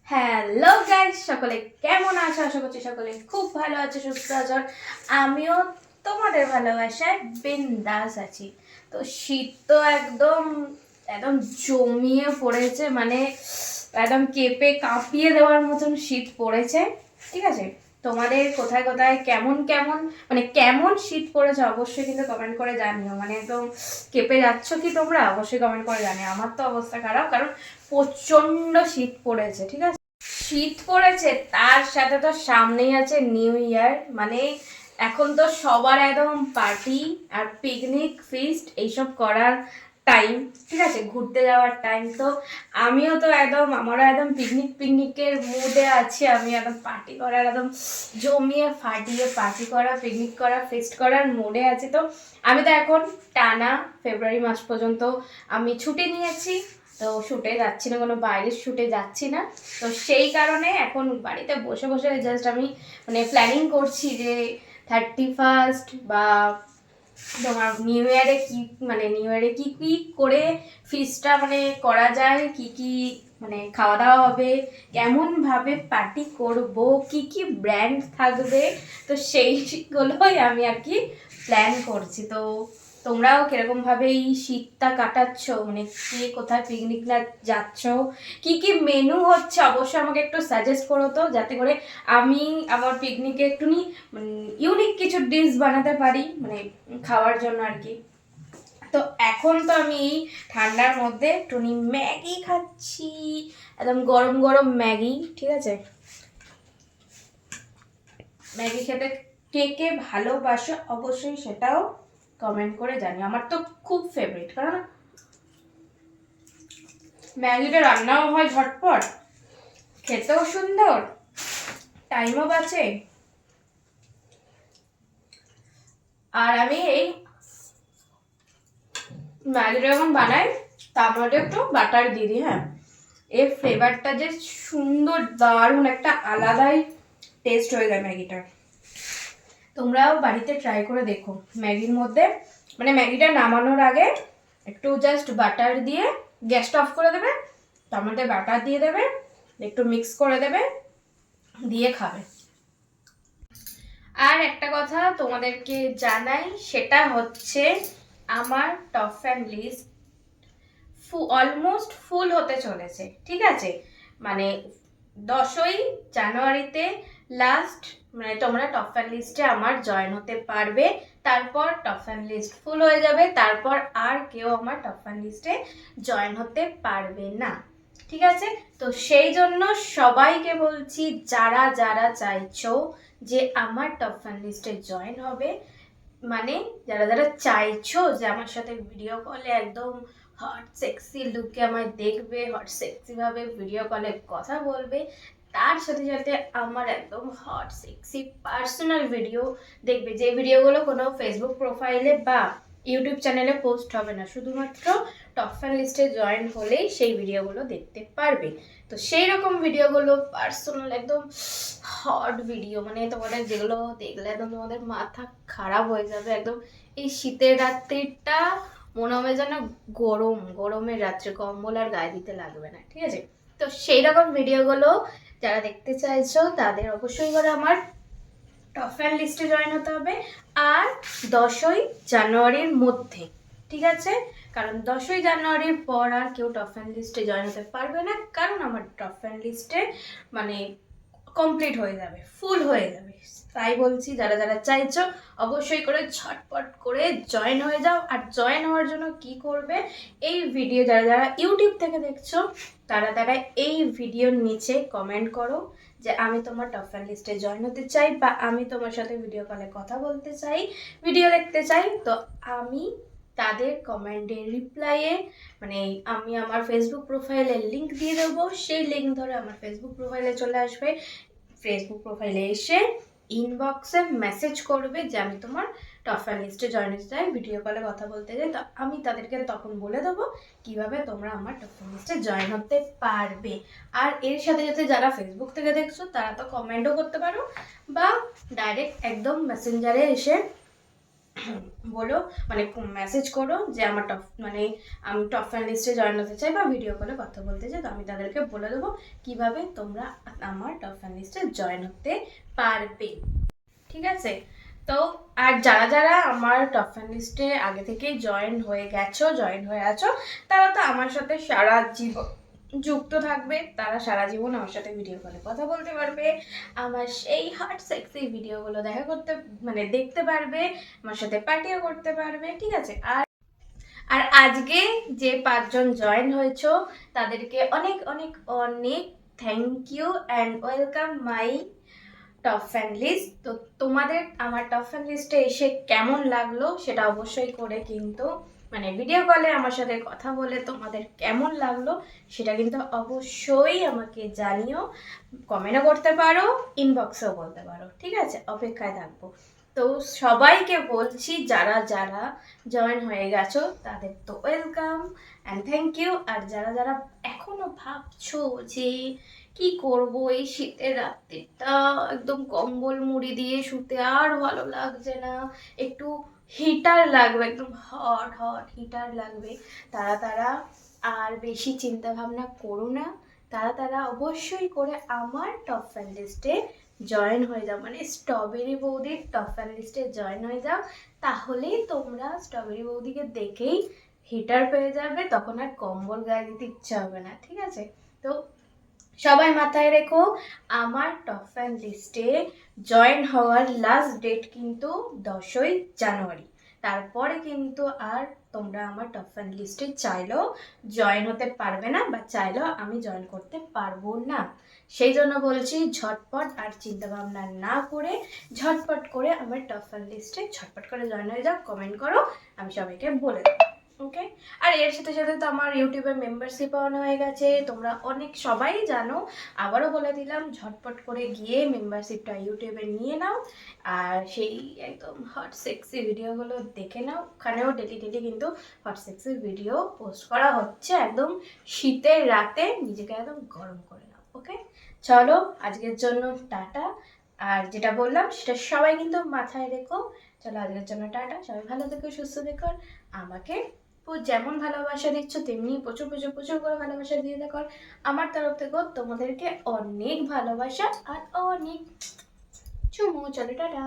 Hello guys, সকলে কেমন আছো? আশা করছি সকলে খুব ভালো আছে, সুস্থ আছো। আমিও তোমাদের ভালোবাসায় বিন্দাস আছি। তো শীত তো একদম একদম জমিয়ে পড়েছে, মানে একদম কেঁপে কাঁপিয়ে দেওয়ার মতন শীত পড়েছে। ঠিক আছে, তোমাদের কোথায় কোথায় কেমন কেমন মানে কেমন শীত পড়েছে অবশ্যই কিন্তু কমেন্ট করে জানিও। মানে একদম কেঁপে যাচ্ছ কি তোমরা? অবশ্যই কমেন্ট করে জানিও। আমার তো অবস্থা খারাপ, কারণ প্রচন্ড শীত পড়েছে। ঠিক আছে, শীত পড়েছে, তার সাথে তো সামনেই আছে নিউ ইয়ার। মানে এখন তো সবার একদম পার্টি আর পিকনিক ফিস্ট এইসব করার টাইম। ঠিক আছে, ঘুরতে যাওয়ার টাইম। তো আমিও তো একদম, আমারও একদম পিকনিকের মুডে আছি। আমি একদম পার্টি করার, একদম জমিয়ে ফাটিয়ে পার্টি করা, পিকনিক করা, ফিস্ট করার মুডে আছি। তো আমি তো এখন টানা ফেব্রুয়ারি মাস পর্যন্ত আমি ছুটি নিয়েছি। তো শুটে যাচ্ছি না, কোনো বাইরের শুটে যাচ্ছি না। তো সেই কারণে এখন বাড়িতে বসে বসে জাস্ট আমি মানে প্ল্যানিং করছি যে 31st বা তোমার নিউ ইয়ারে কি, মানে নিউ ইয়ারে কি কি করে ফিস্টটা মানে করা যায়, কি কি মানে খাওয়া দাওয়া হবে, কেমনভাবে পার্টি করব, কি কি ব্র্যান্ড থাকবে। তো সেইগুলোই আমি আর কি প্ল্যান করছি। তো তোমরাও কিরকমভাবে এই শীতটা কাটাচ্ছ, মানে কে কোথায় পিকনিক না যাচ্ছ, কি কি মেনু হচ্ছে অবশ্যই আমাকে একটু সাজেস্ট করো, তো যাতে করে আমি আমার পিকনিকে একটুনি ইউনিক কিছু ডিশ বানাতে পারি, মানে খাওয়ার জন্য আর কি। তো এখন তো আমি এই ঠান্ডার মধ্যে একটুনি ম্যাগি খাচ্ছি, একদম গরম গরম ম্যাগি। ঠিক আছে, ম্যাগি খেতে কে কে ভালোবাসো অবশ্যই সেটাও কমেন্ট করে জানি। আমার তো খুব ফেভারিট, কারণ ম্যাগিটা রান্নাও হয় ঝটপট, খেতেও সুন্দর, টাইমও বাঁচে। আর আমি এই ম্যাগিটা যখন বানাই তার মধ্যে একটু বাটার দিয়ে দিই। হ্যাঁ, এর ফ্লেভারটা যে সুন্দর, দারুণ একটা আলাদাই টেস্ট হয়ে যায় ম্যাগিটার। তোমরাও বাড়িতে ট্রাই করে দেখো। ম্যাগির মধ্যে মানে ম্যাগিটা নামানোর আগে একটু জাস্ট বাটার দিয়ে গ্যাসটা অফ করে দেবে, তার মধ্যে বাটার দিয়ে দেবে, একটু মিক্স করে দেবে, দিয়ে খাবে। আর একটা কথা তোমাদেরকে জানাই, সেটা হচ্ছে আমার top fan list almost full হতে চলেছে। ঠিক আছে, মানে 10ই জানুয়ারিতে লাস্ট, মানে তোমরা টপ ফ্যান লিস্টে আমার জয়েন হতে পারবে। তারপর টপ ফ্যান লিস্ট ফুল হয়ে যাবে, তারপর আর কেউ আমার টপ ফ্যান লিস্টে জয়েন হতে পারবে না। ঠিক আছে, তো সেই জন্য সবাইকে বলছি, যারা যারা চাইছো যে আমার টপ ফ্যান লিস্টে জয়েন হবে, মানে যারা যারা চাইছো যে আমার সাথে ভিডিও কলে একদম হট সেক্সি লুকে আমায় দেখবে, হট সেক্সি ভাবে ভিডিও কলে কথা বলবে, তার সাথে সাথে আমার একদম হট সেক্সি পার্সোনাল ভিডিও দেখবে, যে ভিডিওগুলো কোনো ফেসবুক প্রোফাইলে বা ইউটিউব চ্যানেলে পোস্ট হবে না, শুধুমাত্র টপ ফ্যান লিস্টে জয়েন হলেই সেই ভিডিওগুলো দেখতে পারবে। তো সেই রকম ভিডিওগুলো পার্সোনাল একদম হট ভিডিও, মানে তোমাদের যেগুলো দেখলে একদম তোমাদের মাথা খারাপ হয়ে যাবে। একদম এই শীতের রাত্রিটা মনে হবে যেন গরম, গরমের রাত্রে কম্বল আর গায়ে দিতে লাগবে না। ঠিক আছে, তো সেই রকম ভিডিওগুলো যারা দেখতে চাইছো তাদের অবশ্যই করে আমার টপ ফ্যান লিস্টে জয়েন হতে হবে। আর 10ই জানুয়ারির মধ্যে, ঠিক আছে, কারণ 10ই জানুয়ারির পর আর কেউ টপ ফ্যান লিস্টে জয়েন হতে পারবে না, কারণ আমার টপ ফ্যান লিস্টে মানে কমপ্লিট হয়ে যাবে, ফুল হয়ে যাবে। তাই বলছি, যারা যারা চাইছো অবশ্যই করে ঝটপট করে জয়েন হয়ে যাও। আর জয়েন হওয়ার জন্য কি করবে, এই ভিডিও যারা যারা ইউটিউব থেকে দেখছো তারা তারা এই ভিডিওর নিচে কমেন্ট করো যে আমি তোমার টপ ফ্যান লিস্টে জয়েন হতে চাই, বা আমি তোমার সাথে ভিডিও কলে কথা বলতে চাই, ভিডিও দেখতে চাই। তো আমি তাদের কমেন্টের রিপ্লাইয়ে মানে আমি আমার ফেসবুক প্রোফাইলের লিঙ্ক দিয়ে দেবো, সেই লিঙ্ক ধরে আমার ফেসবুক প্রোফাইলে চলে আসবে। ফেসবুক প্রোফাইলে এসে ইনবক্সে মেসেজ করবে যে আমি তোমার টপ ফ্যান লিস্টে জয়েন হতে চাই, ভিডিও কলে কথা বলতে চাই। তো আমি তাদেরকে তখন বলে দেবো কিভাবে তোমরা আমার টপ ফ্যান লিস্টে জয়েন হতে পারবে। আর এর সাথে সাথে যারা ফেসবুক থেকে দেখছো তারা তো কমেন্টও করতে পারো, বা ডাইরেক্ট একদম মেসেঞ্জারে এসে বলো, মানে মেসেজ করো যে আমার মানে আমি টপ ফ্যান লিস্টে জয়েন হতে চাই বা ভিডিও কলে কথা বলতে চাই, তো আমি তাদেরকে বলে দেবো কিভাবে তোমরা আমার টপ ফ্যান লিস্টে জয়েন হতে পারবে। ঠিক আছে? তো আর যারা যারা আমার টপ ফ্যান লিস্টে আগে থেকেই জয়েন হয়ে গেছো, জয়েন হয়ে আছো, তারা তো আমার সাথে সারা জীবন যুক্ত থাকবে। তারা সারা জীবন আমার সাথে ভিডিও কলে কথা বলতে পারবে, আমার সেই হট সেক্সি ভিডিওগুলো দেখা করতে মানে দেখতে পারবে, আমার সাথে পার্টিও করতে পারবে। ঠিক আছে? আর আর আজকে যে 5 জন জয়েন হয়েছো তাদেরকে অনেক অনেক অনেক thank you and welcome my top fan list. তো তোমাদের আমার টপ ফ্যান লিস্টে এসে কেমন লাগলো সেটা অবশ্যই করে কিন্তু মানে ভিডিও কলে আমার সাথে কথা বলে তোমাদের কেমন লাগলো সেটা কিন্তু অবশ্যই আমাকে জানিও। কমেন্টও করতে পারো, ইনবক্সেও বলতে পারো। ঠিক আছে? অপেক্ষায় থাকবো। তো সবাইকে বলছি যারা যারা জয়েন হয়ে গেছো তাদের তো ওয়েলকাম অ্যান্ড থ্যাংক ইউ। আর যারা যারা এখনো ভাবছো যে কি করব এই শীতের রাত্রিটা, একদম কম্বল মুড়ি দিয়ে শুতে আর ভালো লাগছে না, একটু হিটার লাগবে, একদম হট হট হিটার লাগবে, তারা তারা আর বেশি চিন্তা ভাবনা করো না। তারা তারা অবশ্যই করে আমার টপ ফ্যান লিস্টে জয়েন হয়ে যাও, মানে স্ট্রবেরি বৌদির টপ ফ্যান লিস্টে জয়েন হয়ে যাও। তাহলেই তোমরা স্ট্রবেরি বৌদিকে দেখেই হিটার পেয়ে যাবে, তখন আর কম্বল গায়ে দিতে ইচ্ছা হবে না। ঠিক আছে? তো সবাই মাথায় রেখো, আমার টপ ফ্যান লিস্টে জয়েন হওয়ার লাস্ট ডেট কিন্তু 10ই জানুয়ারি। তারপরে কিন্তু আর তোমরা আমার টপ ফ্যান লিস্টে চাইলেও জয়েন হতে পারবে না, বা চাইলেও আমি জয়েন করতে পারবো না। সেই জন্য বলছি ঝটপট আর চিন্তা ভাবনা না করে ঝটপট করে আমার টপ ফ্যান লিস্টে ঝটপট করে জয়েন হয়ে যাও, কমেন্ট করো, আমি সবাইকে বলে দেবো। ওকে? আর এর সাথে সাথে তো আমার ইউটিউবে মেম্বারশিপ অন হয়ে গেছে, তোমরা অনেক সবাই জানো। আবারও বলে দিলাম, ঝটপট করে গিয়ে মেম্বারশিপটা ইউটিউবে নিয়ে নাও, আর সেই একদম হট সেক্সি ভিডিওগুলো দেখে নাও। ওখানেও ডেলি ডেলি কিন্তু হট সেক্সি ভিডিও পোস্ট করা হচ্ছে, একদম শীতের রাতে নিজেকে একদম গরম করে নাও। ওকে? চলো আজকের জন্য টাটা। আর যেটা বললাম সেটা সবাই কিন্তু মাথায় রেখো। চলো আজকের জন্য টাটা, সবাই ভালো থেকো, সুস্থ থেকো। আমাকে যেমন ভালোবাসা দিচ্ছ তেমনি প্রচুর প্রচুর প্রচুর করে ভালোবাসা দিয়ে দেখো। আমার তরফ থেকেও তোমাদেরকে অনেক ভালোবাসা আর অনেক চুমু। চলো টাটা।